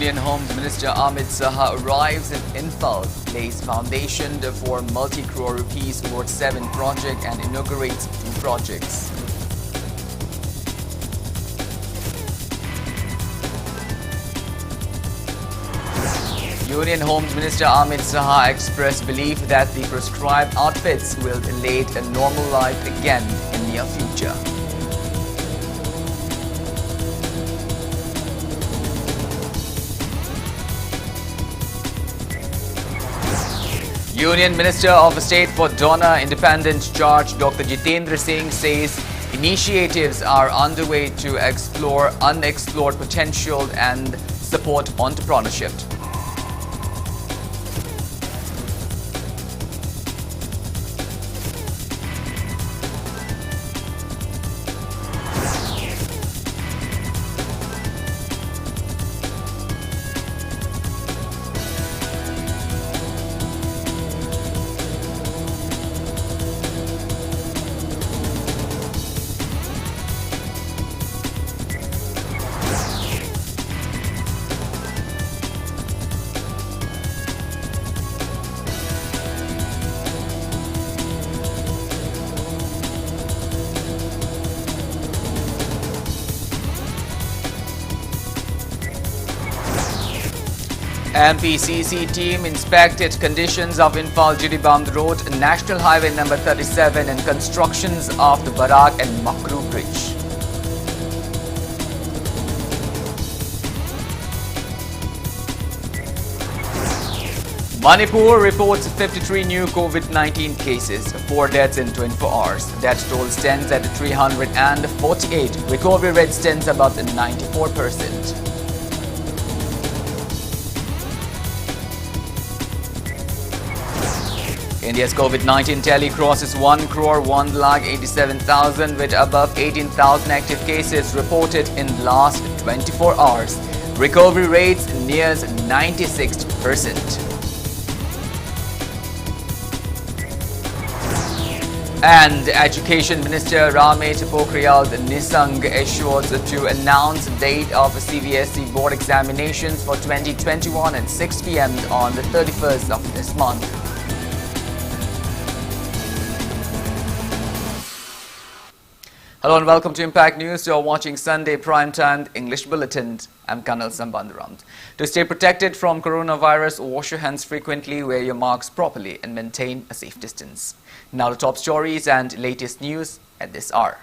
Union Home Minister Amit Saha arrives in Imphal, lays foundation for multi-crore rupees worth 7 project and inaugurates 2 projects. Union Home Minister Amit Saha expressed belief that the prescribed outfits will lead a normal life again in near future. Union Minister of State for Donor Independent Charge Dr. Jitendra Singh says initiatives are underway to explore unexplored potential and support entrepreneurship. MPCC team inspected conditions of Imphal Jiribam Road, National Highway number 37 and constructions of the Barak and Makru Bridge. Manipur reports 53 new COVID-19 cases, 4 deaths in 24 hours. Death toll stands at 348. Recovery rate stands about 94%. India's COVID-19 tally crosses 1,1,87,000 with above 18,000 active cases reported in last 24 hours. Recovery rates nears 96%. And Education Minister Ramesh Pokhriyal Nishank assured to announce the date of CBSE board examinations for 2021 at 6 p.m. on the 31st of this month. Hello and welcome to Impact News. You're watching Sunday Primetime English Bulletin. I'm KANEL SHAMBANDURAM. To stay protected from coronavirus, wash your hands frequently, wear your masks properly and maintain a safe distance. Now the top stories and latest news at this hour.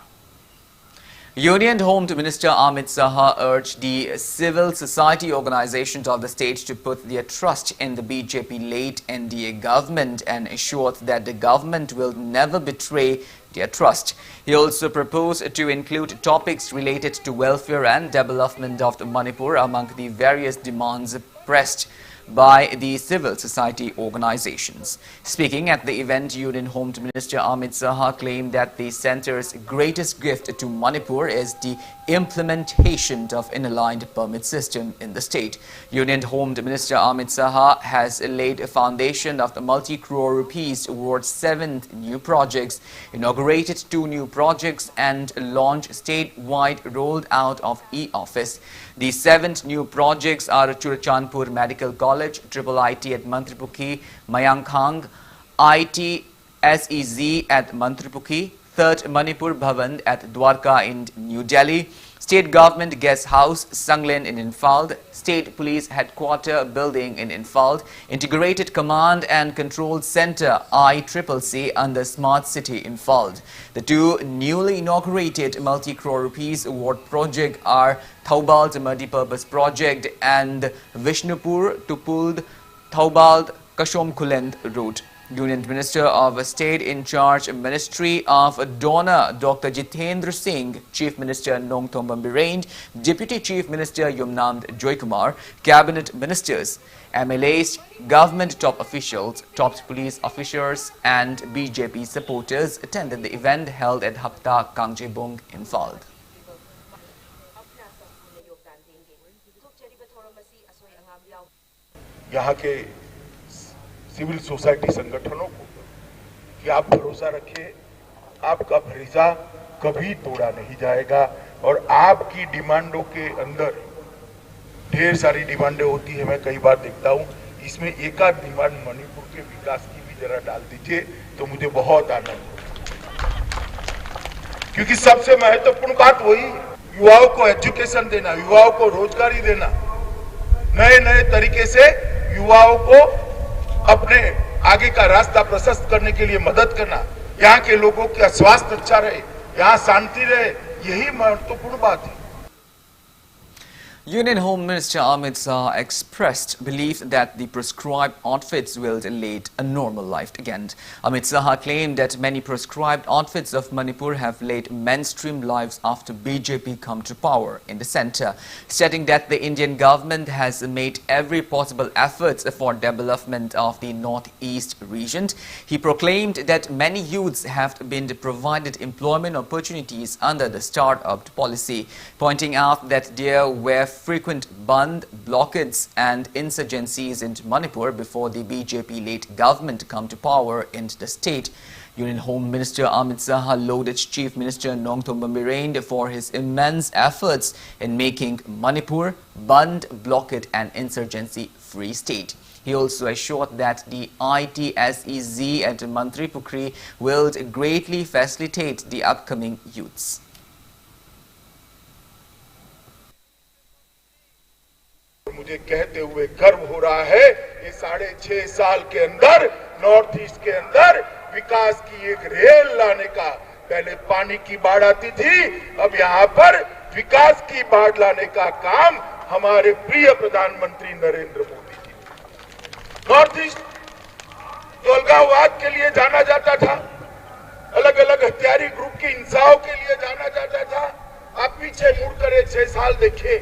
Union Home Minister Amit Saha urged the civil society organizations of the state to put their trust in the BJP-led NDA government and assured that the government will never betray their trust. He also proposed to include topics related to welfare and development of Manipur among the various demands pressed by the civil society organizations. Speaking at the event, Union Home Minister Amit Saha claimed that the centre's greatest gift to Manipur is the implementation of an aligned permit system in the state. Union Home Minister Amit Saha has laid a foundation of the multi-crore rupees worth 7 new projects, inaugurated 2 new projects and launched statewide rollout of e-office. The 7 new projects are Churachandpur Medical College, Triple IT at Mantripukhi, Mayankhang, IT SEZ at Mantripukhi, 3rd Manipur Bhavan at Dwarka in New Delhi, State Government Guest House, Sanglen in Imphal, State Police Headquarter Building in Imphal, Integrated Command and Control Center ICCC under Smart City Imphal. The 2 newly inaugurated multi-crore rupees award project are Thoubal Multi-Purpose Project and Vishnupur Tupuld Thoubal Kashom Khulend Road. Union Minister of State in charge Ministry of Donor Dr. Jitendra Singh, Chief Minister Nongthom Birend, Deputy Chief Minister Yumnam Joykumar, Cabinet Ministers, MLAs, government top officials, top police officers and BJP supporters attended the event held at Hapta Kangjebong, Imphal. यहाँ के civil society संगठनों को कि आप भरोसा रखिए, आपका भरोसा कभी तोड़ा नहीं जाएगा और आपकी डिमांडों के अंदर ढेर सारी डिमांडें होती है, मैं कई बार देखता हूँ, इसमें एक आध डिमांड मणिपुर के विकास की भी जरा डाल दीजिए तो मुझे बहुत आनंद हो, क्योंकि सबसे महत्वपूर्ण बात वही, युवाओं को एजुकेशन देना, युवाओं को रोजगारी देना, नए नए तरीके से युवाओं को अपने आगे का रास्ता प्रशस्त करने के लिए मदद करना, यहाँ के लोगों का स्वास्थ्य अच्छा रहे, यहाँ शांति रहे, यही महत्वपूर्ण बात है। Union Home Minister Amit Shah expressed belief that the prescribed outfits will lead a normal life again. Amit Shah claimed that many prescribed outfits of Manipur have led mainstream lives after BJP come to power in the centre, stating that the Indian government has made every possible efforts for development of the northeast region. He proclaimed that many youths have been provided employment opportunities under the start-up policy, pointing out that there were frequent band, blockades and insurgencies in Manipur before the BJP-led government come to power in the state. Union Home Minister Amit Shah lauded Chief Minister Nongthom Bambiren for his immense efforts in making Manipur band, blockade and insurgency-free state. He also assured that the ITSEZ at Mantri Pukri will greatly facilitate the upcoming youths. मुझे कहते हुए गर्व हो रहा है, ये 6.5 साल के अंदर नॉर्थ ईस्ट के अंदर विकास की एक रेल लाने का, पहले पानी की बाढ़ आती थी, अब यहाँ पर विकास की बाढ़ लाने का काम हमारे प्रिय प्रधानमंत्री नरेंद्र मोदी जी। नॉर्थ ईस्ट जो अलगाववाद के लिए जाना जाता था, अलग अलग हथियारी ग्रुप की हिंसाओं के लिए जाना जाता था, आप पीछे मुड़कर 6 साल देखिए,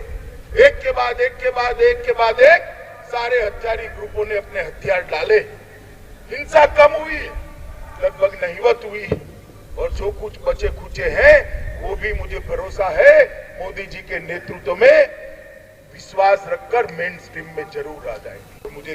एक के बाद एक के बाद एक के बाद एक सारे हथियारी ग्रुपों ने अपने हथियार डाले, हिंसा कम हुई, लगभग नहीवत हुई, और जो कुछ बचे खुचे हैं वो भी मुझे भरोसा है मोदी जी के नेतृत्व में विश्वास रखकर मेन स्ट्रीम में जरूर आ जाएंगे। तो मुझे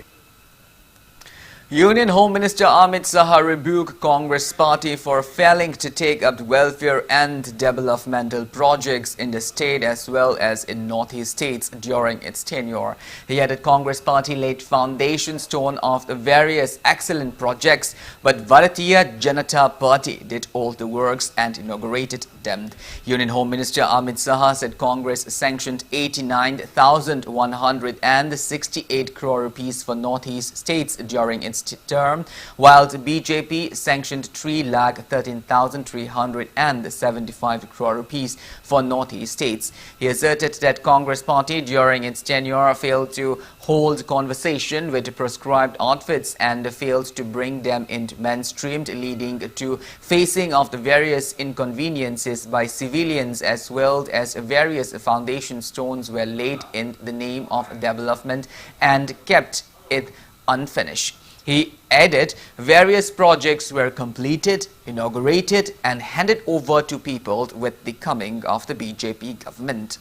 Union Home Minister Amit Shah rebuked Congress party for failing to take up welfare and developmental projects in the state as well as in northeast states during its tenure. He added Congress party laid foundation stone of the various excellent projects, but Bharatiya Janata Party did all the works and inaugurated them. Union Home Minister Amit Shah said Congress sanctioned 89,168 crore rupees for northeast states during its term, while the BJP sanctioned 3,13,375 crore rupees for northeast states. He asserted that Congress party during its tenure failed to hold conversation with the prescribed outfits and failed to bring them into mainstream, leading to facing of the various inconveniences by civilians, as well as various foundation stones were laid in the name of development and kept it unfinished. He added various projects were completed, inaugurated and handed over to people with the coming of the BJP government.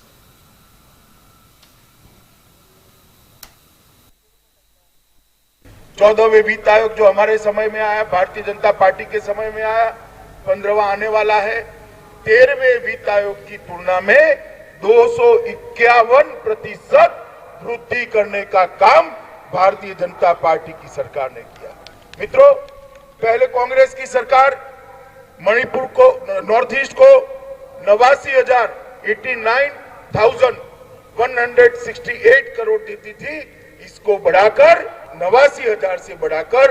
चौदहवें वित्त आयोग जो हमारे समय में आया, Bharatiya Janata party के समय में आया, 15वां आने वाला है, 13वें वित्त आयोग की तुलना में 251% वृद्धि करने का काम भारतीय जनता पार्टी की सरकार ने किया। मित्रों, पहले कांग्रेस की सरकार मणिपुर को, नॉर्थ ईस्ट को 89,168 करोड़ देती थी, इसको बढ़ाकर 89,000 से बढ़ाकर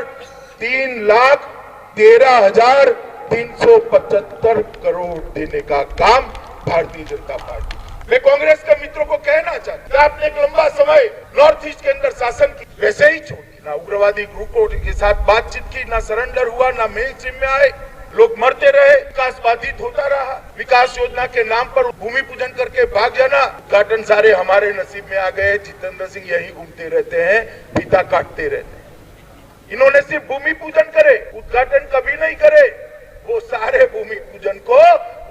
3,13,375 करोड़ देने का काम भारतीय जनता पार्टी। मैं कांग्रेस के मित्रों को कहना चाहता हूं, आपने एक लंबा समय नॉर्थ ईस्ट के अंदर शासन की, वैसे ही छोड़, ना उग्रवादी ग्रुपों के साथ बातचीत की, ना सरेंडर हुआ, ना मेन स्ट्रीम में आए, लोग मरते रहे, विकास बाधित होता रहा। विकास योजना के नाम पर भूमि पूजन करके भाग जाना, उद्घाटन सारे हमारे नसीब में आ गए। जितेंद्र सिंह यही घूमते रहते हैं, फीता काटते रहते हैं। इन्होंने सिर्फ भूमि पूजन करे, उद्घाटन कभी नहीं करे। वो सारे भूमि पूजन को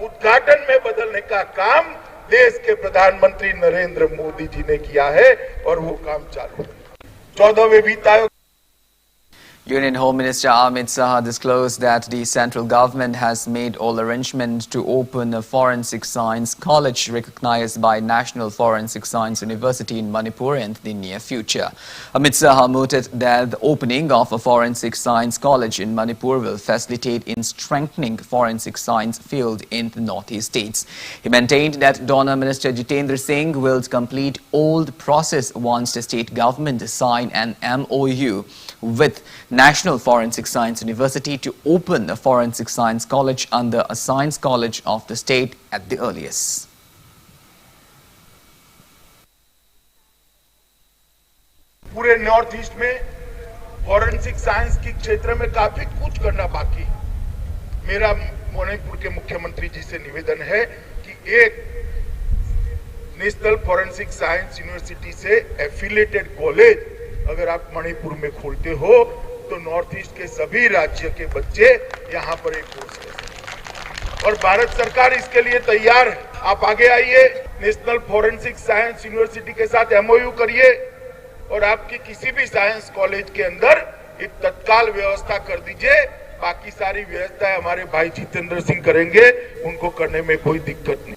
उद्घाटन में बदलने का काम देश के प्रधानमंत्री नरेंद्र मोदी जी ने किया है और वो काम चालू है। 14वें वित्त आयोग। Union Home Minister Amit Shah disclosed that the central government has made all arrangements to open a forensic science college recognized by National Forensic Science University in Manipur in the near future. Amit Shah noted that the opening of a forensic science college in Manipur will facilitate in strengthening forensic science field in the northeast states. He maintained that Donor Minister Jitendra Singh will complete all the process once the state government sign an MOU with National Forensic Science University to open a forensic science college under a science college of the state at the earliest. पूरे north east में forensic science के क्षेत्र में काफी कुछ करना बाकी। मेरा मणिपुर के मुख्यमंत्री जी से निवेदन है कि एक नेशनल फॉरेंसिक साइंस यूनिवर्सिटी से एफिलिएटेड कॉलेज अगर आप मणिपुर में खोलते हो तो नॉर्थ ईस्ट के सभी राज्य के बच्चे यहाँ पर एक कोर्स ले सकते और भारत सरकार इसके लिए तैयार है। आप आगे आइए, नेशनल फॉरेंसिक साइंस यूनिवर्सिटी के साथ एमओयू करिए और आपकी किसी भी साइंस कॉलेज के अंदर एक तत्काल व्यवस्था कर दीजिए। बाकी सारी व्यवस्था हमारे भाई जितेंद्र सिंह करेंगे, उनको करने में कोई दिक्कत नहीं।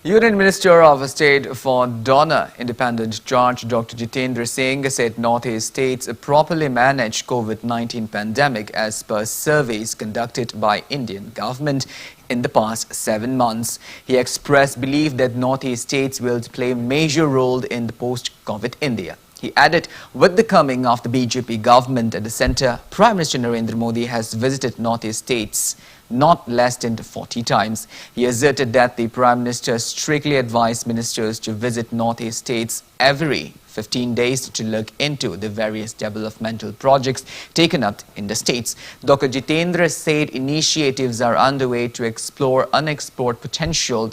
Union Minister of State for Donor Independent Charge Dr. Jitendra Singh said Northeast states properly managed COVID-19 pandemic as per surveys conducted by Indian government in the past 7 months. He expressed belief that Northeast states will play a major role in the post-COVID India. He added, with the coming of the BJP government at the centre, Prime Minister Narendra Modi has visited Northeast states not less than 40 times. He asserted that the Prime Minister strictly advised ministers to visit Northeast states every 15 days to look into the various developmental projects taken up in the states. Dr. Jitendra said initiatives are underway to explore unexplored potential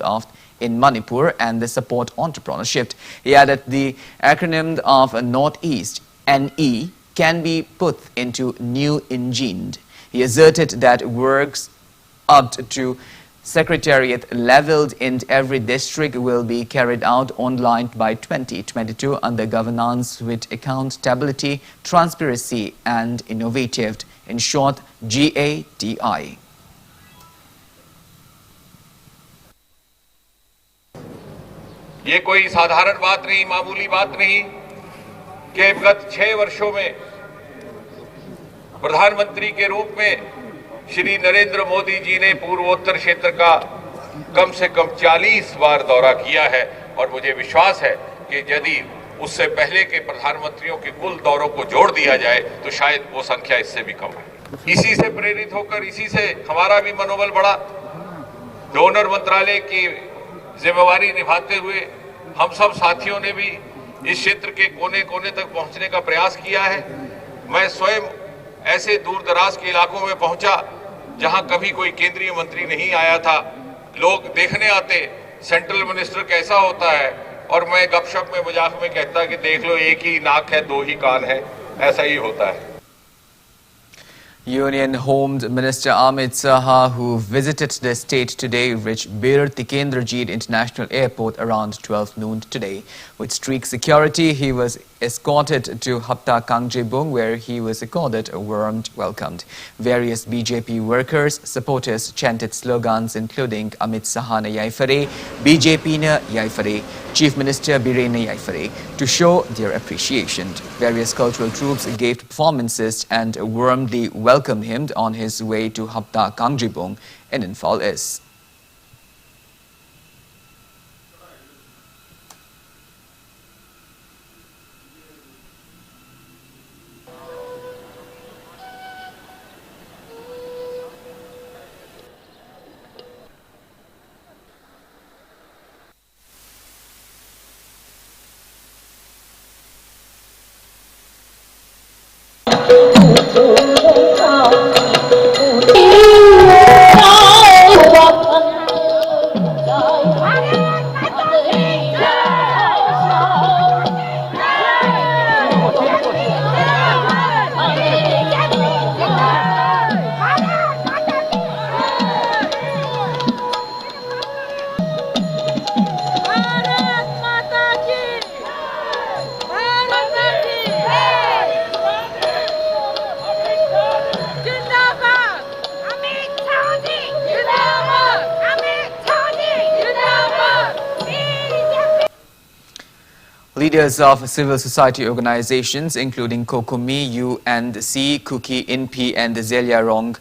in Manipur and the support entrepreneurship. He added the acronym of Northeast, NE, can be put into new engine. He asserted that works up to secretariat leveled in every district will be carried out online by 2022 under governance with accountability, transparency and innovative. In short, GATI. ये कोई साधारण बात नहीं, मामूली बात नहीं कि गत 6 वर्षों में प्रधानमंत्री के रूप में श्री नरेंद्र मोदी जी ने पूर्वोत्तर क्षेत्र का कम से कम 40 बार दौरा किया है और मुझे विश्वास है कि यदि उससे पहले के प्रधानमंत्रियों के कुल दौरों को जोड़ दिया जाए तो शायद वो संख्या इससे भी कम है। इसी से प्रेरित होकर, इसी से हमारा भी मनोबल बढ़ा। डोनर मंत्रालय की जिम्मेवारी निभाते हुए हम सब साथियों ने भी इस क्षेत्र के कोने कोने तक पहुंचने का प्रयास किया है। मैं स्वयं ऐसे दूर दराज के इलाकों में पहुंचा जहां कभी कोई केंद्रीय मंत्री नहीं आया था। लोग देखने आते सेंट्रल मिनिस्टर कैसा होता है और मैं गपशप में मजाक में कहता कि देख लो, एक ही नाक है, 2 ही कान है, ऐसा ही होता है। Union Home Minister Amit Shah, who visited the state today, reached Bir Tikendrajit International Airport around 12 noon today. With strict security, he was escorted to Hapta Kangjebung, where he was accorded a warm welcome. Various BJP workers, supporters chanted slogans including Amit Shah na Yaifare, BJP na Yaifare, Chief Minister Birena Yaifare, to show their appreciation. Various cultural troops gave performances and warmly welcomed him on his way to Hapta Kangjebung in Imphal East. leaders of civil society organizations, including Kokomi, UNC, Kuki, INPI and Zeliarong,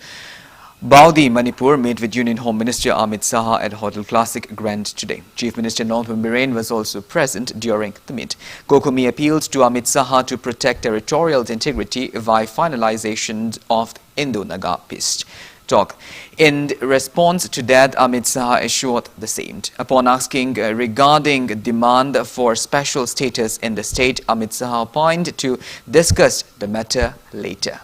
Baudi, Manipur, met with Union Home Minister Amit Saha at Hotel Classic Grand today. Chief Minister Nongtham Biren was also present during the meet. Kokomi appealed to Amit Saha to protect territorial integrity via finalization of Indo-Naga peace talk. In response to that, Amit Saha assured the same. Upon asking regarding demand for special status in the state, Amit Saha opined to discuss the matter later.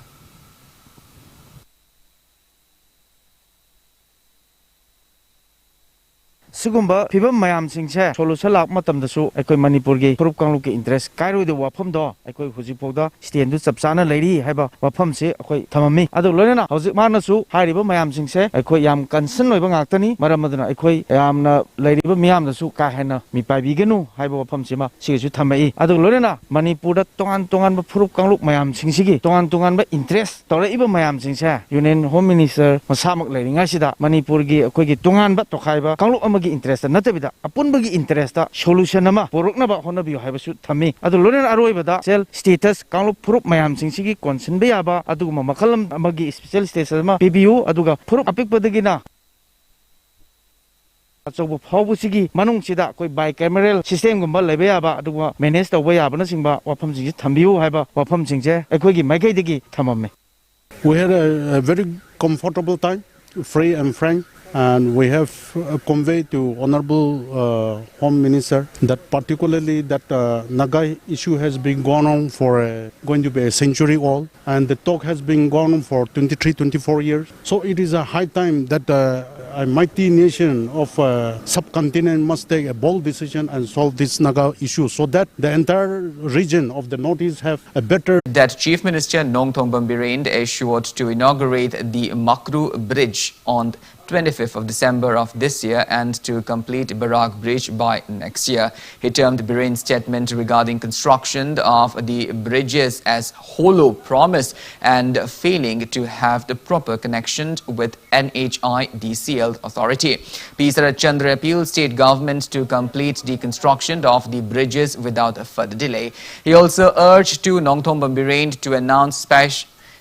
Sugumba Pibam Mayam Singse, Solusalak Matam the Su, Eko Manipurgi, Purupkanluki interest, Kairo the Wapam do, Eko Huzipoda, Stian to Sapsana lady, Heba, Wapam se, Eko Tamami, Adolena, Hosik Su, Hariba Mayam Singse, Eko Yam Kansan Actani, Maramadana, Eko Yam Lady Miam the Su Kahana, Mipa Biganu, Haiba Wapam Sima, Sisu Tamai, Adolena, Manipura, Tongan Purupkanluk Mayam Singsigi, Tongan interest, Tora Iba Mayam Singse, Union Home Minister, Masamak Lady Nashida, Manipurgi, Eko Tongan but Tokaiba, Kanlu Amagi interest na tabida apun bagi interest ta solution ama porokna ba hona bi haibasu thami adu loren aroi bada sel status kanglu phurup mayam singsigi concern be aba adu ma makhalam amagi special status ma pbu aduga phurup apik padagina achobu phawbu sigi manung sida koi bicameral system gumba lebe aba adu manage tawba aba na singba wafam sing thambiu haiba wafam singje ekoi gi maikai digi thamame. We had a very comfortable time, free and frank. And we have conveyed to Honorable Home Minister that particularly that Naga issue has been going on for going to be a century old, and the talk has been going on for 24 years. So it is a high time that a mighty nation of subcontinent must take a bold decision and solve this Naga issue so that the entire region of the Northeast have a better. That Chief Minister Nongtham Biren assured to inaugurate the Makru Bridge on 25th of December of this year and to complete Barak Bridge by next year. He termed Biren's statement regarding construction of the bridges as hollow promise and failing to have the proper connection with NHIDCL authority. P. Sarat Chandra appealed state government to complete the construction of the bridges without further delay. He also urged to Nongtham Biren to announce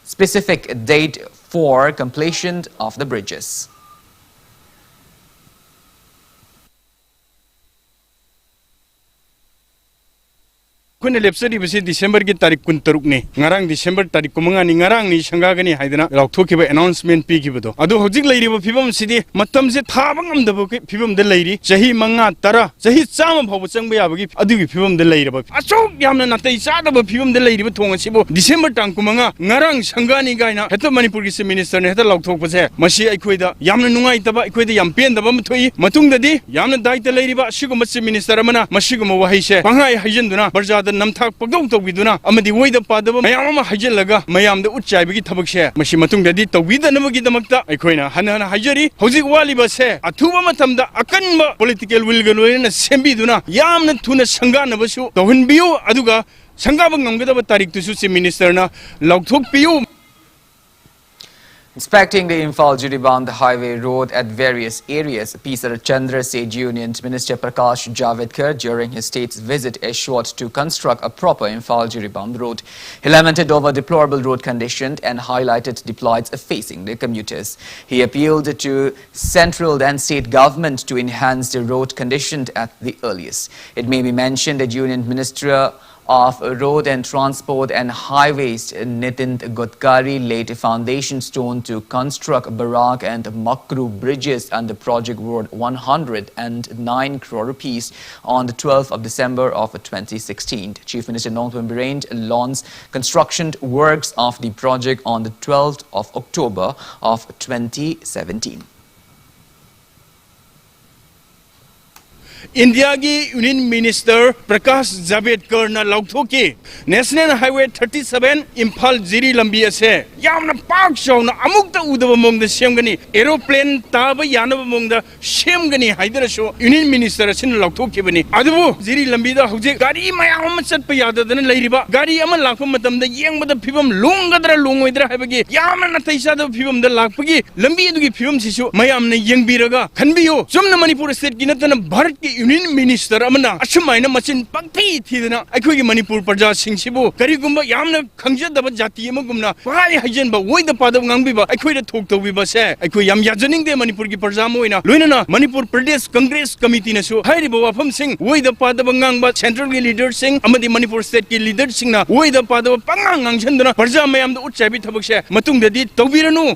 specific date for completion of the bridges. Kun elepsari bisi December ki tarik kun taruk ni ngarang December tarik kumanga ni ngarang ni shanga gani haidana laukthok ki announcement pi ki bodo adu hojik leiri bo phibam sidi matam se thabang am da bo ki phibam de leiri jahi manga tara jahi chama phaw chang ba yabagi adu ki phibam de leiri bo achok yamna natai cha da bo phibam de leiri bo thong si bo December tang kumanga ngarang shanga ni gaina heto Manipur ki minister ne heto laukthok pa se masi aikoi da yamna nungai taba aikoi da yam pen da ba mthoi matung da di yamna daita leiri ba sigum minister amana masigum wahai se pangai haijenduna barjada namthak pagdong tawiduna amadi woida padaba mayam ma hajellaga mayam da utchaibagi thabakse mashi matung dadi tawidanabugi damakta aikoina hanana hajari hojik waliba se athuba matamda akanba political will galoina sembiduna yamna thuna sanganabasu tawhinbiu aduga sangaba ngamgadaba tarik tusu se minister na laukthok piu. Inspecting the Imphal-Jiriband highway road at various areas, P. Sarat Chandra said Union Minister Prakash Javadkar during his state's visit assured to construct a proper Imphal-Jiriband road. He lamented over deplorable road conditions and highlighted the plights facing the commuters. He appealed to central and state government to enhance the road conditions at the earliest. It may be mentioned that Union Minister of Road and Transport and Highways Nitin Gadkari laid a foundation stone to construct Barak and Makru bridges under project worth 109 crore rupees on the 12th of December of 2016. Chief Minister Nongtham Biren launched construction works of the project on the 12th of October of 2017. India ki Union Minister Prakash Javadkar na laukhoki National Highway 37 Imphal Jiri lambi ase yamna pak shauna amukta udaba mongda semgani aeroplane taba yanaba mongda semgani haidara sho Union Minister sin laukhoki bani adubu Jiri lambi da hoje gari mayam chatpa yadadana leiriba gari ama lakpa matamda yengbada phibam lungadra lungoidra habagi yamna taisa da phibam da lakpagi lambi adugi phibam sisu mayamna yengbiraga khanbiyo somna Manipur state ki natana Bharat ki Union Minister amana ashumaina machin pangthi thidana akhoi Manipur Praja Singsibu karigumba yamna khangjadaba jati amagumna wai hajenba woida padab ngangbiba akhoi da thok tobiba se akhoi yam yajaning de Manipur gi Praja moina loinana Manipur Pradesh Congress Committee na su hairiba wafam sing woida padab ngangba central gi leader sing amadi Manipur state gi leader sing na woida padab pangang ngangchandana Praja mayam da utchabi thabak se matungdadi tawbiranu.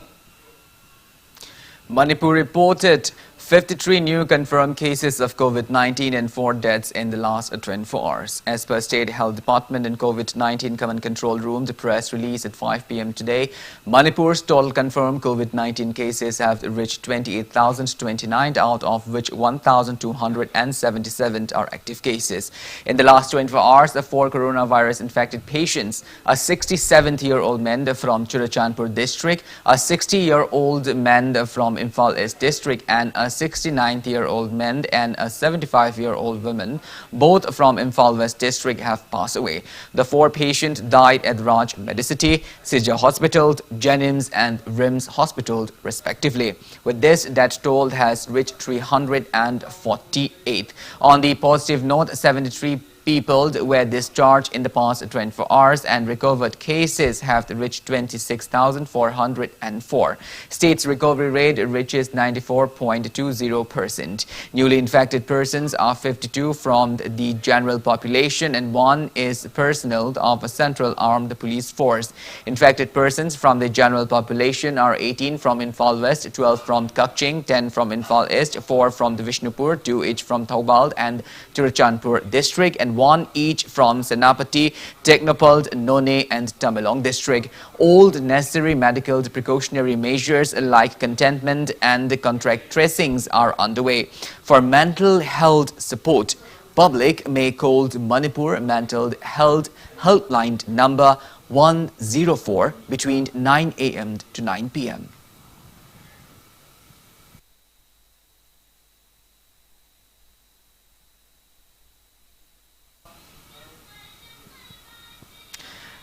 Manipur reported 53 new confirmed cases of COVID-19 and 4 deaths in the last 24 hours. As per State Health Department and COVID-19 Command Control Room, the press release at 5 p.m. today, Manipur's total confirmed COVID-19 cases have reached 28,029, out of which 1,277 are active cases. In the last 24 hours, 4 coronavirus infected patients, a 67-year-old man from Churachandpur district, a 60-year-old man from Imphal East district, and a 69-year-old man and a 75-year-old woman, both from Imphal West district, have passed away. The 4 patients died at Raj Medicity, Sija Hospital, Jennings and Rims Hospital respectively. With this, death toll has reached 348. On the positive note, 73 people were discharged in the past 24 hours and recovered cases have reached 26,404. State's recovery rate reaches 94.20%. Newly infected persons are 52 from the general population and 1 is personnel of a Central Armed Police Force. Infected persons from the general population are 18 from Imphal West, 12 from Kakching, 10 from Imphal East, 4 from the Vishnupur, 2 each from Thoubal and Churachandpur district, and 1 each from Senapati, Technopal, None and Tamenglong district. All the necessary medical precautionary measures like containment and contact tracings are underway. For mental health support, public may call the Manipur Mental Health Helpline number 104 between 9 a.m. to 9 p.m.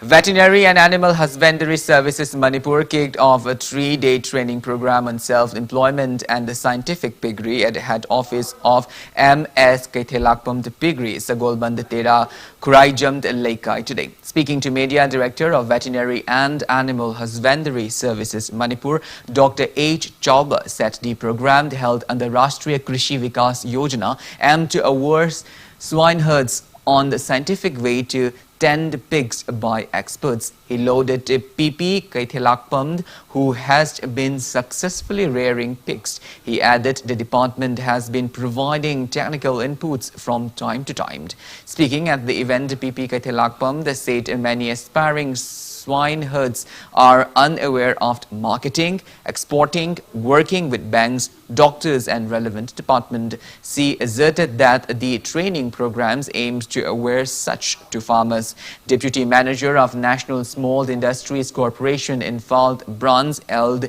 Veterinary and Animal Husbandry Services Manipur kicked off a 3-day training program on self-employment and the scientific piggery at the head office of MS Kaithelakpam Piggery, Sagolbandatera, Kuraijam Laikai today. Speaking to Media Director of Veterinary and Animal Husbandry Services Manipur, Dr. H. Chauba said the program held under Rashtriya Krishi Vikas Yojana aimed to award swine herds on the scientific way to tend pigs by experts. He loaded PP Kaithelakpam, who has been successfully rearing pigs. He added the department has been providing technical inputs from time to time. Speaking at the event, PP Kaithelakpam said many aspiring swine herds are unaware of marketing, exporting, working with banks, doctors and relevant department. She asserted that the training programs aims to aware such to farmers. Deputy Manager of National Small Industries Corporation in Imphal Branch, Eld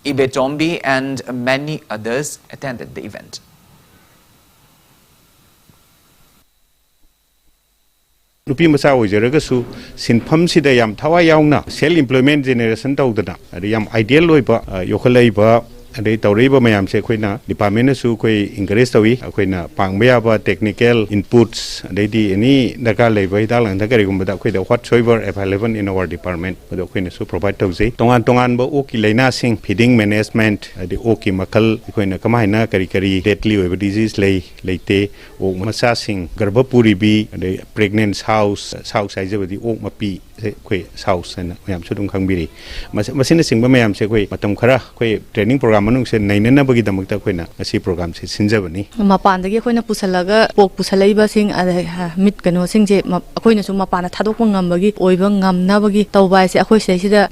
Ibetombi and many others attended the event. Nupi masa oijaragassu sinphamsida yam thawai yauna self employment generation tawdana yam ideal loiba yokhalaiba adai tawriba mayam se khoina department su khoi encourage tawi khoina pangba yaba technical inputs adai di any daka leiba hidalang da kari gumba da khoi da whatsoever available in our department ado khoina su provide tawjai tongan ba oki laina sing feeding management adai oki makal khoina kamaina kari deadly oiba disease leite o masa sing garbapuri bi adai pregnant house haijabadi ok mapi khoi house na mayam su dum khangbiri masina singba mayam se khoi matam khara khoi training program manung se nainana bagi damakta khoina asi program se sinjabani mapan dagi khoina pusalaga pok pusalaiba sing mit kano sing je khoina su mapana thadokpa ngambagi oiba ngamna bagi tawbai se akhoi se sida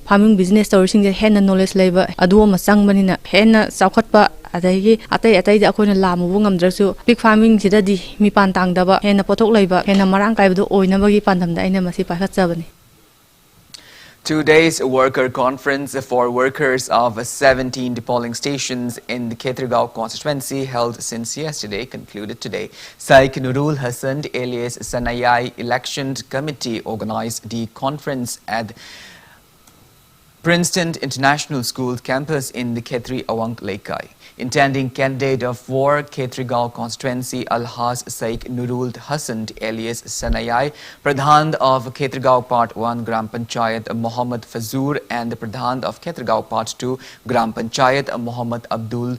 farming business tawr sing je hen knowledge leiba adu ma sangmani na hen chawkhatpa adagi atai da khoina lamu ngamdrasu pig farming sida di mi pan tangdaba hen pothok leiba hen marang kaibu oina bagi pandamda aina masi pakhatchabani. 2 days worker conference for workers of 17 polling stations in the Khetragaon constituency held since yesterday concluded today. Saik Nurul Hassan alias Sanayai Election Committee organized the conference at Princeton International School campus in the Khetri Awang Laikai. Intending candidate of 4 Khetrigao constituency Alhaz Saik Nurul Hassan alias Sanayai, Pradhan of Khetrigao Part 1 Gram Panchayat Mohammad Fazur and the Pradhan of Khetrigao Part 2 Gram Panchayat Mohammad Abdul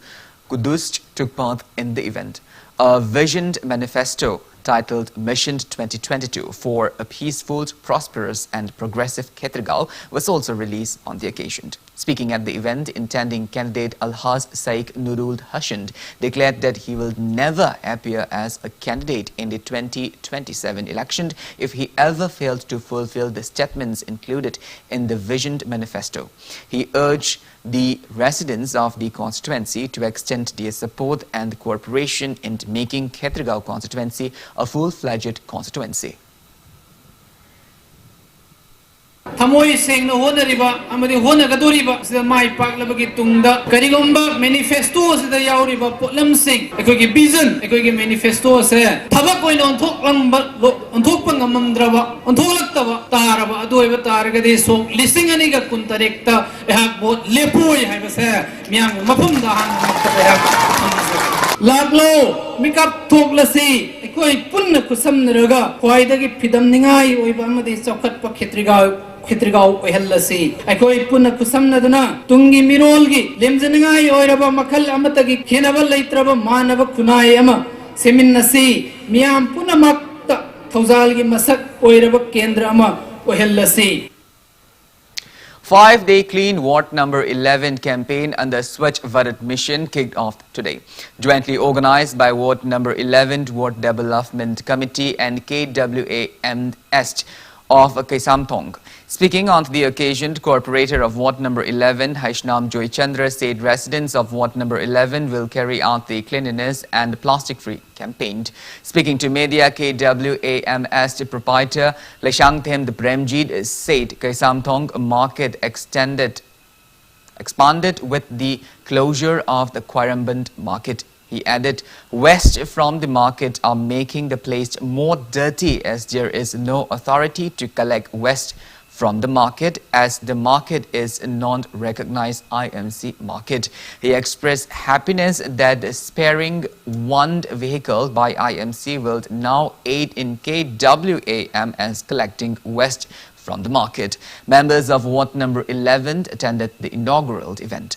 Kudust took part in the event. A visioned manifesto titled Mission 2022 for a peaceful, prosperous and progressive Khetrigao was also released on the occasion. Speaking at the event, intending candidate Alhaz Saik Nurul Hassan declared that he will never appear as a candidate in the 2027 election if he ever failed to fulfill the statements included in the visioned manifesto. He urged the residents of the constituency to extend their support and cooperation in making Khetrigao constituency a full-fledged constituency. Thamoi sengna honariba amadi honagadoriba sida mai paklabagi tungda karigomba manifesto sida yauriba potlam sing ekoi vision ekoi manifesto se thabak oina onthokpa ngamamdraba onthoklaktaba taraba adoiba taragadi so listing ani ga kuntarekta ehak bot lepoi haiba se miang mafum da han laglo mikap thoklasi ekoi punna kusamnaraga khoidagi phidam ningai oiba amadi chokhatpa Khetrigao Ohelasi. Akoi Puna Kusamnadana, Tungi Mirolgi, Lemzangai Oiraba Makal Amatagi, Kenava Laitraba, Manava Kunayama, Seminasi, Miam Punamakta, Tozalgi Masak, Oiraba Kendrama, Ohelasi. 5-day Clean Ward Number 11 campaign under Swachh Bharat mission kicked off today. Jointly organized by Ward Number 11 Ward Development Committee and KWAMS of Kaisamthong. Speaking on the occasion, Corporator of Ward Number 11, Haishnam Joy Chandra, said residents of Ward Number 11 will carry out the cleanliness and plastic-free campaign. Speaking to media, KWAMS proprietor Leshangthem Premjit said Kaisamthong market expanded with the closure of the Quaramband market. He added, waste from the market are making the place more dirty as there is no authority to collect waste from the market as the market is a non-recognized IMC market. He expressed happiness that sparing one vehicle by IMC will now aid in KWAMS collecting waste from the market. Members of Ward Number 11 attended the inaugural event.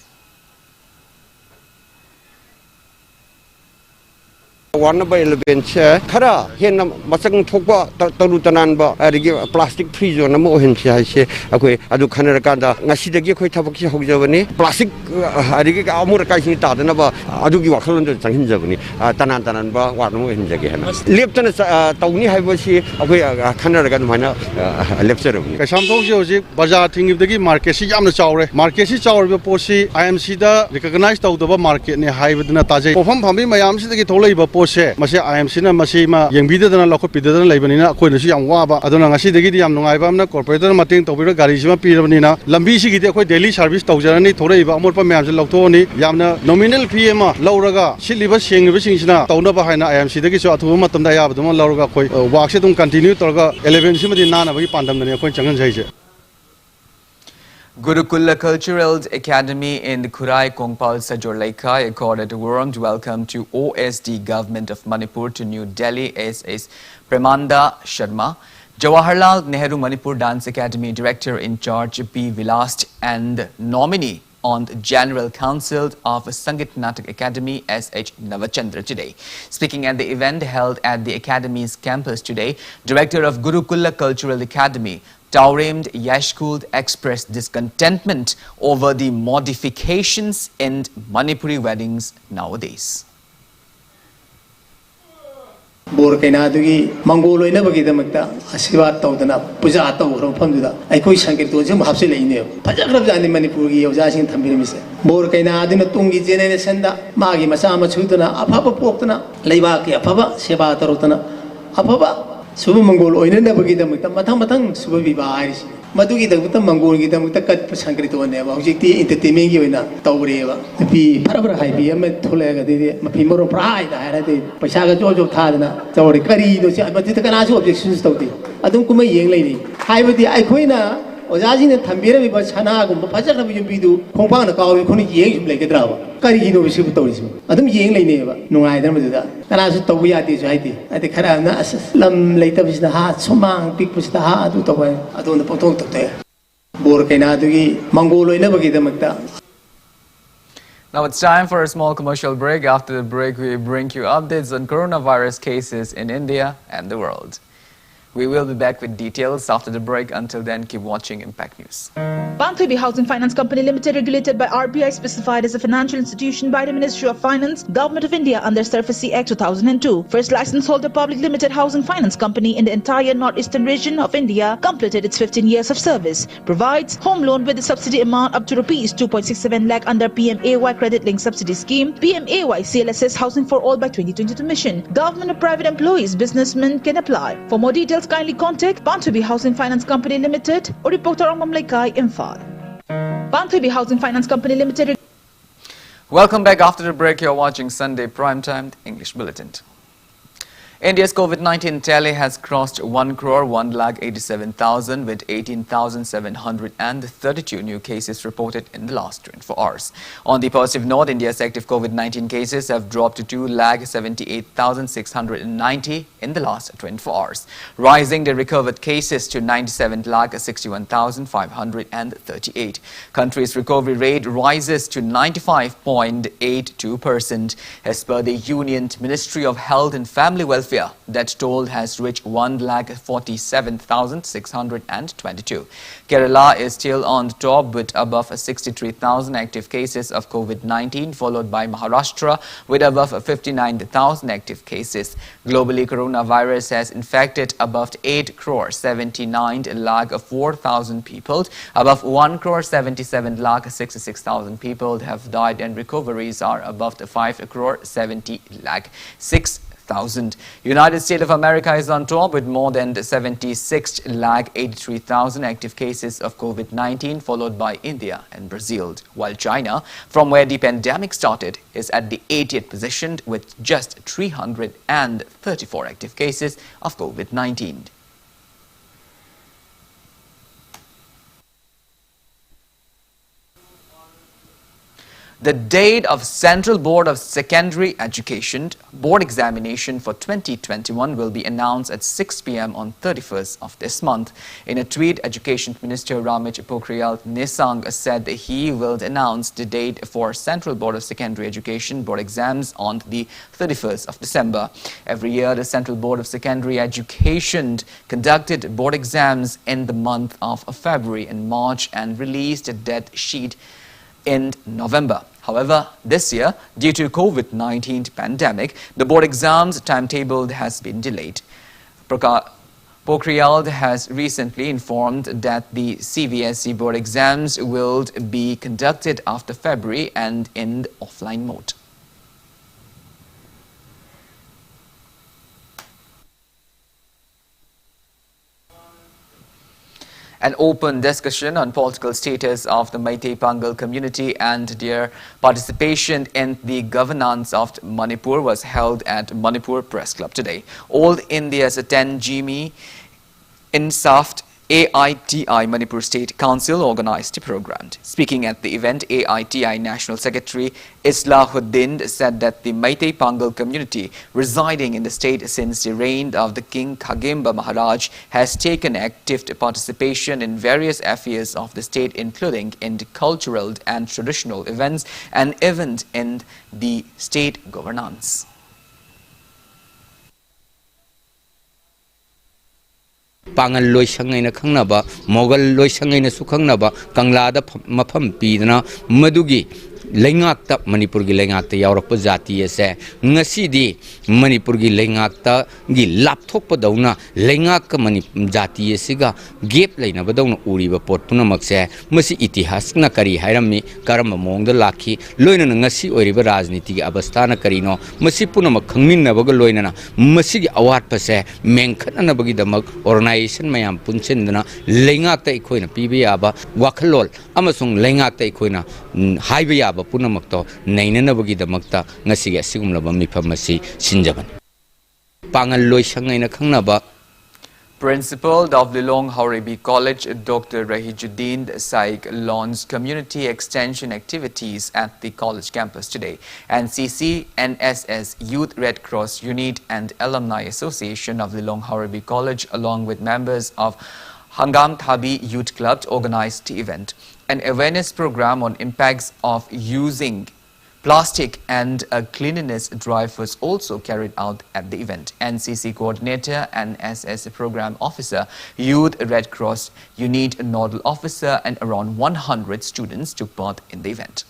Ward number 11 che khara hen masang thokba taru tananba arigi plastic free zone mo hen che se akoi adu khanara kanda ngasi dagi khoi thabak chi hogjabani plastic arigi amur kai sin ta dana ba adugi wakhalon de changhin jabani tanan ba ward mo hen jage hena leptana tawni haiba si akoi khanara kan mana lepser ni Kaisamthong je hoji bazar thingib dagi market si yamna chawre market si chawre po si IMC da recognize tawdaba market ne haibadna taje pofam phambi mayam si dagi tholei ba Masi IMC na masi ma yang bida dana lakot bida dana laibani na koi nasi yang waba adona ngasi degi di yang nungai ba amna corporator mating tawbira gari sima pirabani na lambi si gidi koi daily service tawjarani thorei ba amor pa mayam se laktoni yamna nominal fee ma lauraga siliba sengriba singsina tawna ba haina IMC degi so athu matamda ya ba dum lauraga koi work se tum continue torga 11 sima di nana ba gi pandam dani koi changan jaise Gurukula Cultural Academy in the Khurai Kongpal Sajor Laikai accorded a warm welcome to OSD Government of Manipur to New Delhi SS Premanda Sharma, Jawaharlal Nehru Manipur Dance Academy Director in Charge P. Vilast and nominee on the General Council of Sangit Natak Academy SH Navachandra today. Speaking at the event held at the Academy's campus today, Director of Gurukula Cultural Academy Tauramed Yashkult expressed discontentment over the modifications in Manipuri weddings nowadays. Borkainadugi Mongolo in Nabagidamata, Asiva Todana, Puja from Ponduda, I could Shankar to him Hapsile, Pajakrab and Manipuri of Zashin Tambimis. Borkainadina Tungi Jene Senda, Magi Masama Chutana, Apapa Portana, Levaki, Apapa, Sheba Tarotana, Apapa. Suba Mongol oina na bagi da mutam matang suba biba Irish madugi da mutam Mongol gi da mutakat pasankrito ne ba hojikti entertainment gi oina tawre ba pi parabra hai bi am thole ga de ma pi moro prai da ha de paisa ga jo tha dana tawre kari do si ma ti kana su objections tawti adum kuma yeng lai ni hai ba di ai khoina 오자지는 담비를 봐 차나고 뭐 바짝나 비도 공방나 가고 코니 예행 좀 레게더라고 까리기도 비시부터 우리지 아듬 예행 레네 봐 농아이들 모두다 하나서 또 위아디 저이디 아디 카라나 람 레이터비스다 하 소망 픽부스다 하 아두 또 봐 아두는 보통 또 보르 케나두기 망골로이나 버기다막다. Now it's time for a small commercial break. After the break, we bring you updates on coronavirus cases in India and the world. We will be back with details after the break. Until then, keep watching Impact News. Banthubi Housing Finance Company Limited, regulated by RBI, specified as a financial institution by the Ministry of Finance, Government of India under SURFACE Act 2002. First license holder public limited housing finance company in the entire northeastern region of India, completed its 15 years of service. Provides home loan with a subsidy amount up to rupees 2.67 lakh under PMAY Credit Link Subsidy Scheme, PMAY CLSS Housing for All by 2022 mission. Government or private employees, businessmen can apply. For more details, kindly contact Banthubi Housing Finance Company Limited or reporter on Mamlaikai Imphal. Banthubi Housing Finance Company Limited. Welcome back. After the break, you're watching Sunday Primetime English Bulletin. India's COVID-19 tally has crossed 1,187,000 with 18,732 new cases reported in the last 24 hours. On the positive note, India's active COVID-19 cases have dropped to 2,78,690 in the last 24 hours, rising the recovered cases to 97,61,538. Country's recovery rate rises to 95.82%. As per the Union Ministry of Health and Family Welfare, that toll has reached 1,47,622. Kerala is still on top with above 63,000 active cases of COVID-19, followed by Maharashtra with above 59,000 active cases. Globally, coronavirus has infected above 8,79,04,000 people. Above 1,77,66,000 people have died, and recoveries are above 5,70,06,000. United States of America is on top with more than 76,83,000 active cases of COVID-19, followed by India and Brazil, while China, from where the pandemic started, is at the 80th position with just 334 active cases of COVID-19. The date of Central Board of Secondary Education board examination for 2021 will be announced at 6 p.m. on 31st of this month. In a tweet, Education Minister Ramesh Pokhriyal Nishank said that he will announce the date for Central Board of Secondary Education board exams on the 31st of December. Every year, the Central Board of Secondary Education conducted board exams in the month of February and March and released a dead sheet in November. However, this year, due to COVID-19 pandemic, the board exams timetable has been delayed. Pokhriyal has recently informed that the CBSE board exams will be conducted after February and in offline mode. An open discussion on political status of the Meitei Pangal community and their participation in the governance of Manipur was held at Manipur Press Club today. All India's 10 GME Insaft AITI Manipur State Council organized the program. Speaking at the event, AITI National Secretary Islahuddin said that the Meitei Pangal community residing in the state since the reign of the King Khagemba Maharaj has taken active participation in various affairs of the state, including in the cultural and traditional events and even in the state governance. Pangal loy sangai na khangnaba Mogal loy sangai na su khangnaba Kanglada mafam pidna madugi Lengakta Manipur gi lengakta yaurapa jati ase ngasidi Manipur gi lengakta gi lapthokpa dauna lengak mani jati asiga gap leina badawna uriba pot punamakse masi itihas na kari hairammi karama mongda lakhi loina ngasi oiriba rajniti gi abasthana karino masi punamak khangminna baga loina masi gi awat pase mengkhatna bagi damak organization mayam punchindna lengakta ikoina pibi aba wakhalol amasung lengakta ikoina haiba yaba punamakto nainanabagi damakta ngasiga sigumlaba mifam masi sinjaban Pangal loy sangai na khangnaba. Principal of Lilong Hauribi College, Dr. Rahijuddin Saik launched community extension activities at the college campus today. NCC, NSS, Youth Red Cross Unit and Alumni Association of Lilong Hauribi College, along with members of Hangam Thabi Youth Club, organized the event. An awareness program on impacts of using plastic and a cleanliness drive was also carried out at the event. NCC coordinator and SS program officer, Youth Red Cross Unit nodal officer and around 100 students took part in the event.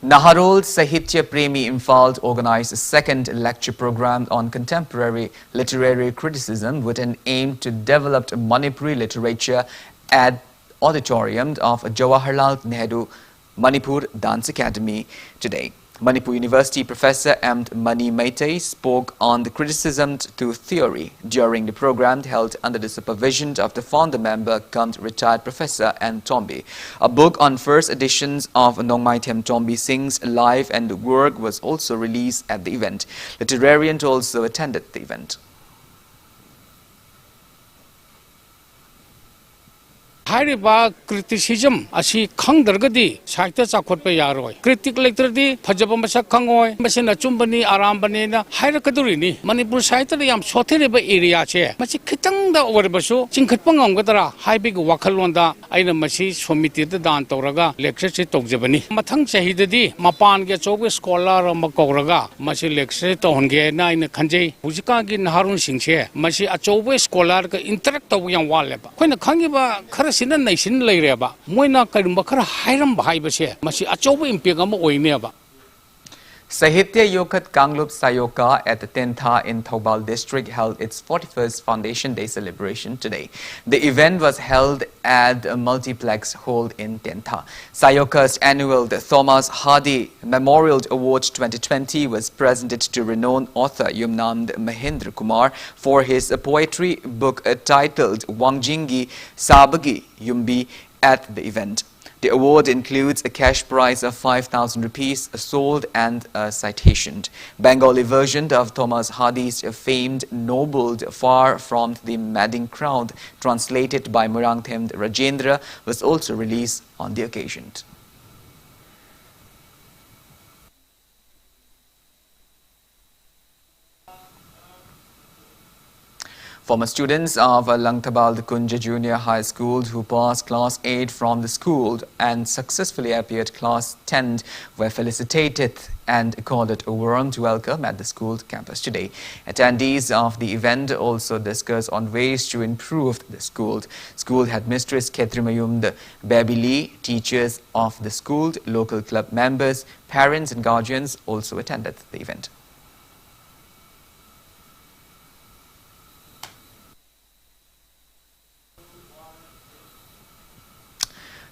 Naharol Sahitya Premi Imphal organized a second lecture program on contemporary literary criticism with an aim to develop Manipuri literature at auditorium of Jawaharlal Nehru Manipur Dance Academy today. Manipur University Professor M. Mani Maitai spoke on the criticism to theory during the program held under the supervision of the founder member cum retired Professor N. Tombi. A book on first editions of Nongmai Tombi Singh's life and work was also released at the event. Literarian also attended the event. Criticism asi khangdargadi saitya chakhotpa yaroi critic lecturedi phajaba masak khangoi masina chumbani arambani na hairakaduri ni Manipur saitya yam sothereba area che masi khitang da overbasu chingkhatpa ngamgadara haibig wakhalonda aina masi somiti da dan toraga lecture se togjabani mathang chahidadi mapan ge chobe scholar makoraga masi lecture to honge na aina khanjei hujika gi naharun singche masi achobe scholar ka interact to yang waleba khoina khangiba khara Sina nation layreba moina karumba khara hairam bhaibase masi achoba impact ama oineba. Sahitya Yokat Kanglup Sayoka at the Tentha in Thoubal district held its 41st Foundation Day celebration today. The event was held at a multiplex hall in Tentha. Sayoka's annual Thomas Hardy Memorial Award 2020 was presented to renowned author Yumnand Mahendra Kumar for his poetry book titled Wangjingi Sabagi Yumbi at the event. The award includes a cash prize of 5,000 rupees, a sold and a citation. Bengali version of Thomas Hardy's famed Noble Far from the Madding Crowd, translated by Murangthem Rajendra, was also released on the occasion. Former students of Langtabal Kunja Junior High School who passed Class 8 from the school and successfully appeared Class 10 were felicitated and accorded a warm welcome at the school campus today. Attendees of the event also discussed on ways to improve the school. School headmistress Ketrimayum Babili, teachers of the school, local club members, parents and guardians also attended the event.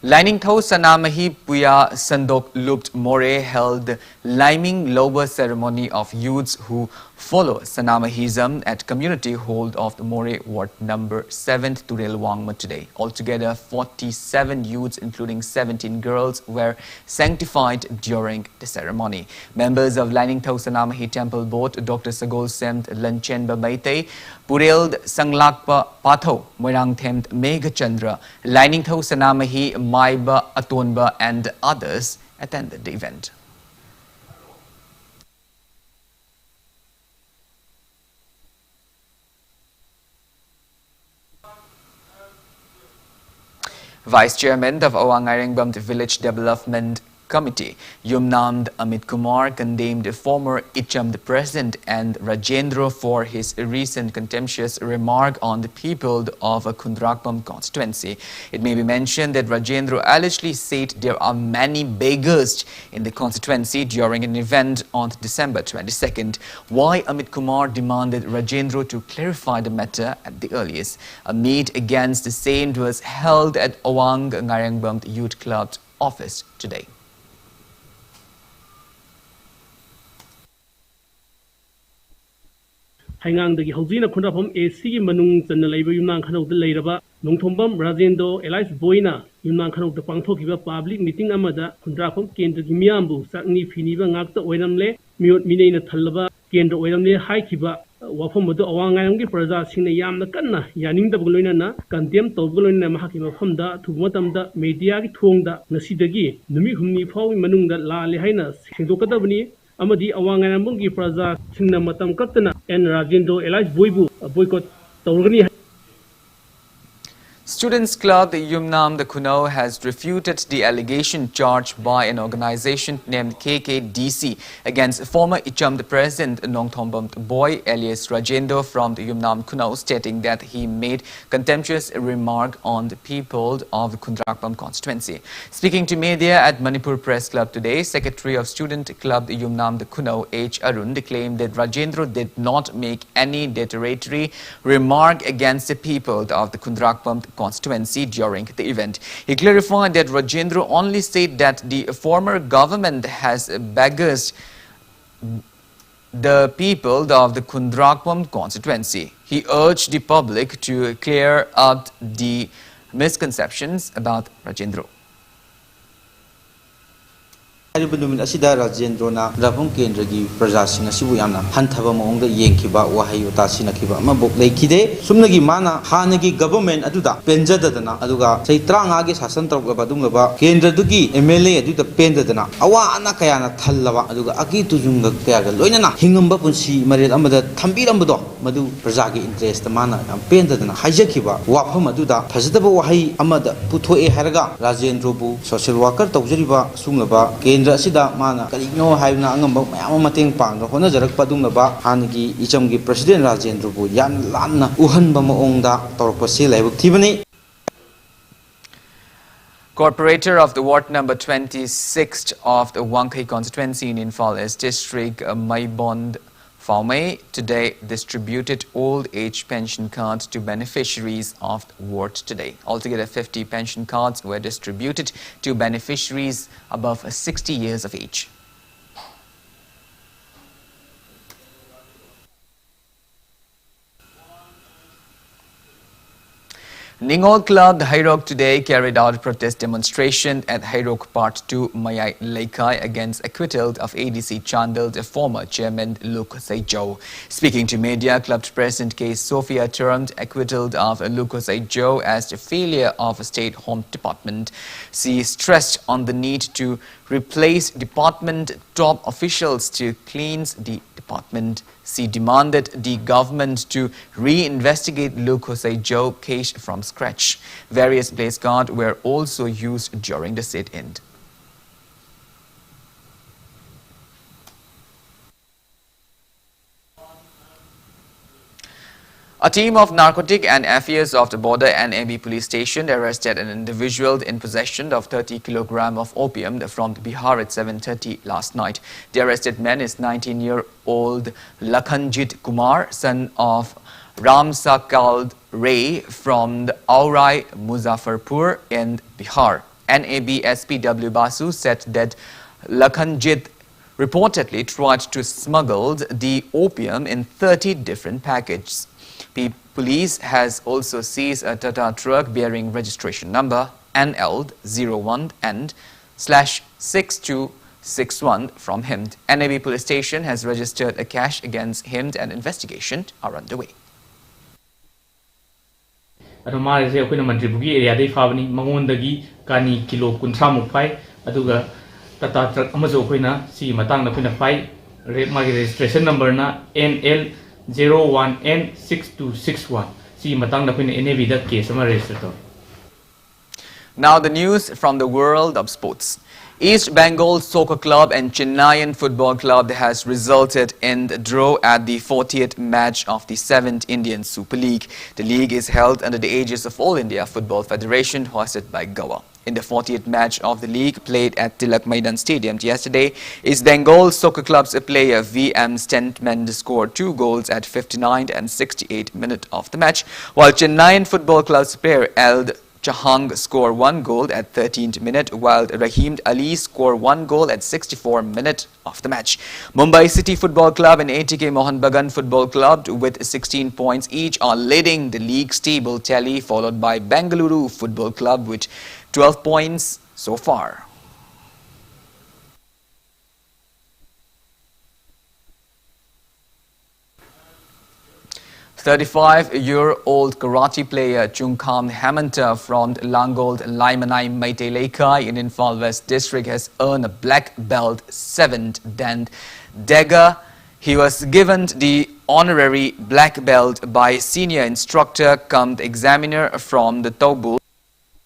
Lining Thau Sanamahi Puya Sandok Lupt More held liming lower ceremony of youths who follow Sanamahism at community hall of the More Ward number 7 Turel Wangma today. Altogether 47 youths including 17 girls were sanctified during the ceremony. Members of Lining Thau Sanamahi Temple Board Dr. Sagol Semt Lanchenba Maite, Pureld Sanglakpa Patho Moirangthemt Meghachandra, Lining Thau Sanamahi Maiba Atonba and others attended the event. Vice Chairman of Owangarengbam Village Development Committee, Yumnand Amit Kumar, condemned former Icham President and Rajendra for his recent contemptuous remark on the people of a Kundrakpam constituency. It may be mentioned that Rajendra allegedly said there are many beggars in the constituency during an event on December 22nd. Why Amit Kumar demanded Rajendra to clarify the matter at the earliest. A meet against the same was held at Owang Ngarengbam Youth Club's office today. Hangang Hosina Kundapum, a Sigi Manung and the Labor Yunan Kano the Lairaba, Nongtombam, Razendo, Elias Boina, Yunan Kano the Pangtokiba public meeting Amada, Kundrapum, Kendra Miambu, Sakni Finiba, Nakta, Oenamle, Mute Mina Talaba, Kendra Oenamle, Haikiba, Wafamodo, Awangangi, Praza, Sina Yam the Kana, Yaning the Bulina, Kandem, Togolina Mahakima Honda, to Motamda, Media Tunga, Nasidagi, Numi Humni Pau Manunga, La Lehainas, Sindokadabni. Amadi awangan mungi praza singna matam katna en Rajendro Elias Boibu boycott tawrgani. Students Club Yumnam the Kuno has refuted the allegation charged by an organization named KKDC against former Icham the President Nongthombam boy alias Rajendro from the Yumnam Kuno, stating that he made contemptuous remark on the people of the Kundrakpam constituency. Speaking to media at Manipur Press Club today, Secretary of Student Club Yumnam the Kuno H. Arun claimed that Rajendro did not make any derogatory remark against the people of the Kundrakpam constituency during the event. He clarified that Rajendro only said that the former government has beggars the people of the Kundrakpam constituency. He urged the public to clear up the misconceptions about Rajendro. Rajendrona Rabung Kendragi Prajasing Sibuyana, Hantava Monga Yankiba, Wahayuta Sinakiba, Mabok Lakide, Sumnagi Mana, Hanagi government Aduda, Penjadana, Aduga, say Trangagi Sasantra Badungaba, Kendradugi, Emele, Aduda Pendadana, Awa Anakayana Talava, Aduga, Aki Tujunga Kaga, Loinana, Hingamba Punsi, Maria Amada, Tambiramado, Madu, Prajagi interest, the Mana, and Pendadana, Hajakiba, Wapam Aduda, Pazitaba Wahi Amada, Puto E Haraga, Rajendrobu, social worker, Tawjariba, Sungaba, Sida Mana, Kalino Haina Angamba, Mating Pang, Honajarak Padungaba, Hangi, Ichamgi President Rajendro, Yan Lana, Uhan Bamaonda, Torposi, Tibani. Corporator of the ward number 26 of the Wangkai constituency in Infal district, Maibond Faumei, today distributed old age pension cards to beneficiaries of the ward today. Altogether 50 pension cards were distributed to beneficiaries above 60 years of age. Ningol Club Hairok today carried out a protest demonstration at Hairok Part 2 Mayai Laikai against acquittal of ADC Chandal, the former chairman Luke Saijo. Speaking to media, club president K. Sophia termed acquittal of Luke Saijo as a failure of a state home department. She stressed on the need to replace department top officials to cleanse the department. She demanded the government to re-investigate Luke Saijo case from scratch. Various place cards were also used during the sit-in. A team of Narcotic and Affairs of the Border NAB police station arrested an individual in possession of 30 kilograms of opium from Bihar at 7:30 last night. The arrested man is 19-year-old Lakhanjit Kumar, son of Ram Sakal Ray from the Aurai, Muzaffarpur in Bihar. NAB SP W. Basu said that Lakhanjit reportedly tried to smuggle the opium in 30 different packages. Police has also seized a Tata truck bearing registration number NL01N/6261 from him. NAB police station has registered a cash against him and investigations are underway. Adamare akhona Mantripugi area dai fabani mangondagi kani kilo 30 muk phai aduga Tata truck amazo akhona si matang na khona phai magi registration number na NL01N6261 si matang na khona NAB da case ama register to. Now the news from the world of sports. East Bengal Soccer Club and Chennaiyin Football Club has resulted in the draw at the 40th match of the 7th Indian Super League. The league is held under the aegis of All India Football Federation, hosted by Goa. In the 40th match of the league played at Tilak Maidan Stadium yesterday, East Bengal Soccer Club's player VM Stentman scored 2 goals at 59th and 68th minute of the match, while Chennaiyin Football Club's player Chahang scored 1 goal at 13th minute, while Rahim Ali scored 1 goal at 64th minute of the match. Mumbai City Football Club and ATK Mohan Bagan Football Club with 16 points each are leading the league's table tally, followed by Bengaluru Football Club with 12 points so far. "35-year-old karate player Chungkham Hemanta from Langold Laimanai Maitelekai in Imphal West District has earned a black belt 7th Dan Dega. He was given the honorary black belt by senior instructor cum examiner from the Tobul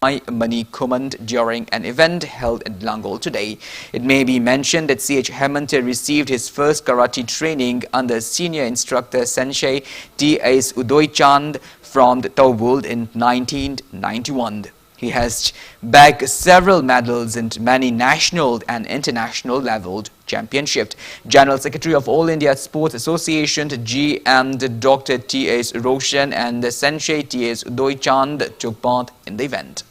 Mani Kumand during an event held at Langold today. It may be mentioned that CH Hemanta received his first karate training under senior instructor Sensei T.S. Udoychand from the Tobul in 1991. He has bagged several medals in many national and international leveled championships. General Secretary of All India Sports Association G and Dr. T.S. Roshan and Sensei T.S. Udoychand took part in the event.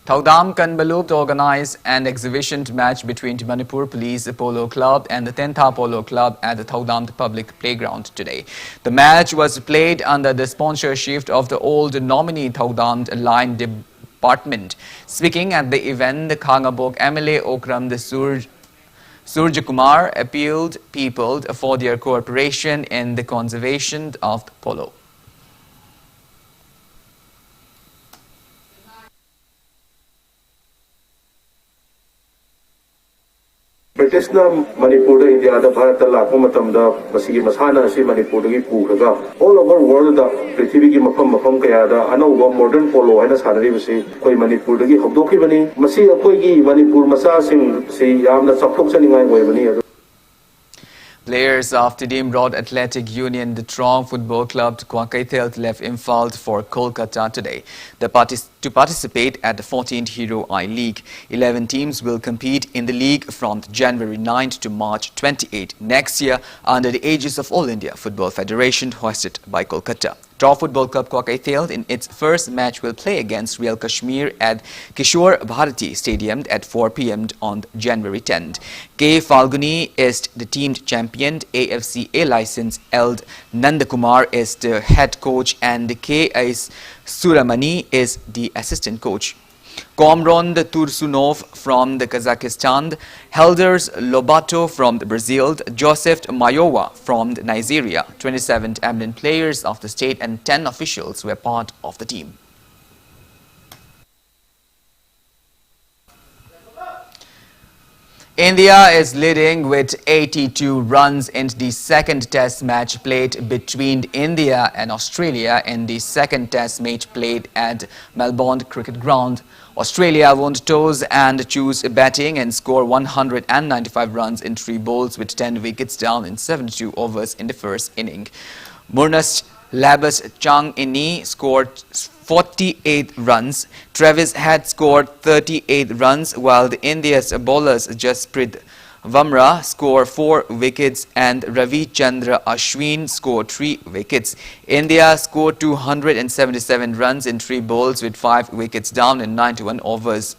Thaudam Kanbalup organized an exhibition match between the Manipur Police Polo Club and the Tentha Polo Club at the Thaudam Public Playground today. The match was played under the sponsorship of the old nominee Thaudam Line Department. Speaking at the event, the Khangabok MLA Okram Surjakumar appealed people for their cooperation in the conservation of the polo. Britishna Manipur India da Bharat la komatam da basigi masana si Manipur gi puga all over world da prithvi gi mafam kaya da anauba modern polo haina sanari basi koi Manipur gi hobdoki bani masi koi gi Manipur masa sing si yamna saphok saningai goi bani. Players of the Dimrod Athletic Union, the Trong Football Club, Kwakaithel left Imphal for Kolkata today to participate at the 14th Hero I League. 11 teams will compete in the league from January 9th to March 28th next year under the aegis of All India Football Federation, hosted by Kolkata. Draw Football Club Kwakaithel in its first match will play against Real Kashmir at Kishore Bharati Stadium at 4 p.m. on January 10th. K. Falguni is the team champion. AFCA license Eld Nandakumar is the head coach and K. S. Suramani is the assistant coach. Komron Tursunov from the Kazakhstan, Helders Lobato from Brazil, Joseph Mayowa from Nigeria, 27 eminent players of the state and 10 officials were part of the team. India is leading with 82 runs in the second test match played between India and Australia in the second test match played at Melbourne Cricket Ground. Australia won toss and chose batting and scored 195 runs in 3 bowls with 10 wickets down in 72 overs in the first inning. Murnas Labus Chang Ini scored 48 runs. Travis had scored 38 runs, while the India's bowlers Jasprit Vamra scored 4 wickets and Ravi Chandra Ashwin scored 3 wickets. India scored 277 runs in 3 bowls with 5 wickets down in 91 overs.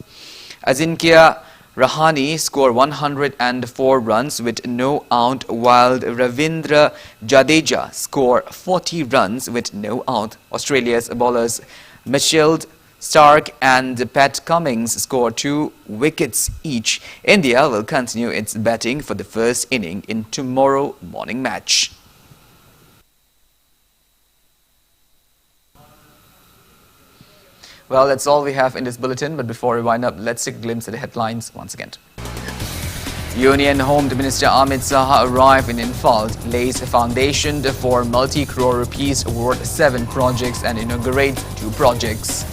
Ajinkya Rahane scored 104 runs with no out, while Ravindra Jadeja scored 40 runs with no out. Australia's bowlers Mitchell Stark and Pat Cummins scored 2 wickets each. India will continue its batting for the first inning in tomorrow morning match. Well, that's all we have in this bulletin, but before we wind up, let's take a glimpse at the headlines once again. Union Home Minister Amit Saha arrived in Imphal, lays a foundation for multi-crore rupees worth 7 projects and inaugurates 2 projects.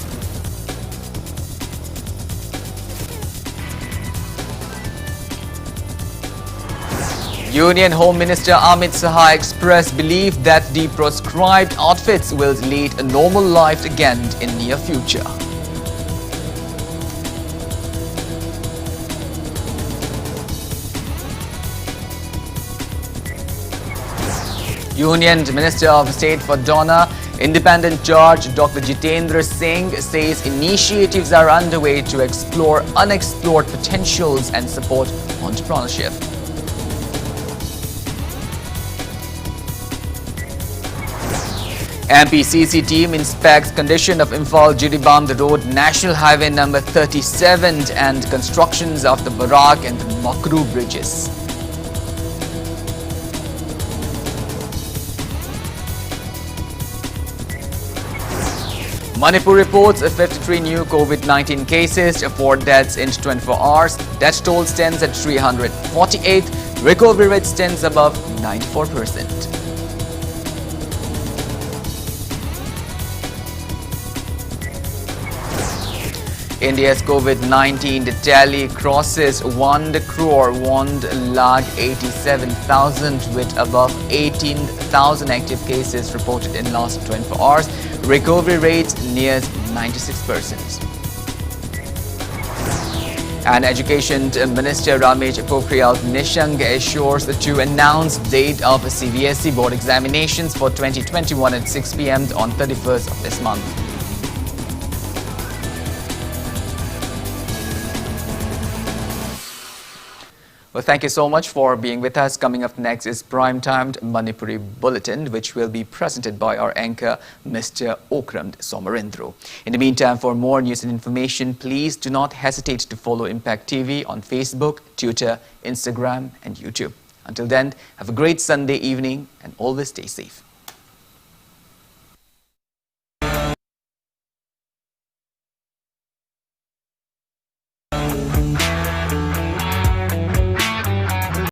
Union Home Minister Amit Saha expressed belief that the proscribed outfits will lead a normal life again in near future. Union Minister of State for Donna, Independent Judge Dr. Jitendra Singh says initiatives are underway to explore unexplored potentials and support entrepreneurship. MPCC team inspects condition of Imphal-Jiribam Road National Highway number 37 and constructions of the Barak and Makru bridges. Manipur reports 53 new COVID-19 cases, 4 deaths in 24 hours. Death toll stands at 348. Recovery rate stands above 94%. India's COVID-19 tally crosses 1 crore 1,87,000 with above 18,000 active cases reported in last 24 hours. Recovery rate nears 96%. And Education Minister Ramesh Pokhriyal Nishank assures to announce date of CBSE board examinations for 2021 at 6 p.m. on 31st of this month. Well, thank you so much for being with us. Coming up next is prime-timed Manipuri Bulletin, which will be presented by our anchor, Mr. Okram Somarendro. In the meantime, for more news and information, please do not hesitate to follow Impact TV on Facebook, Twitter, Instagram, and YouTube. Until then, have a great Sunday evening and always stay safe.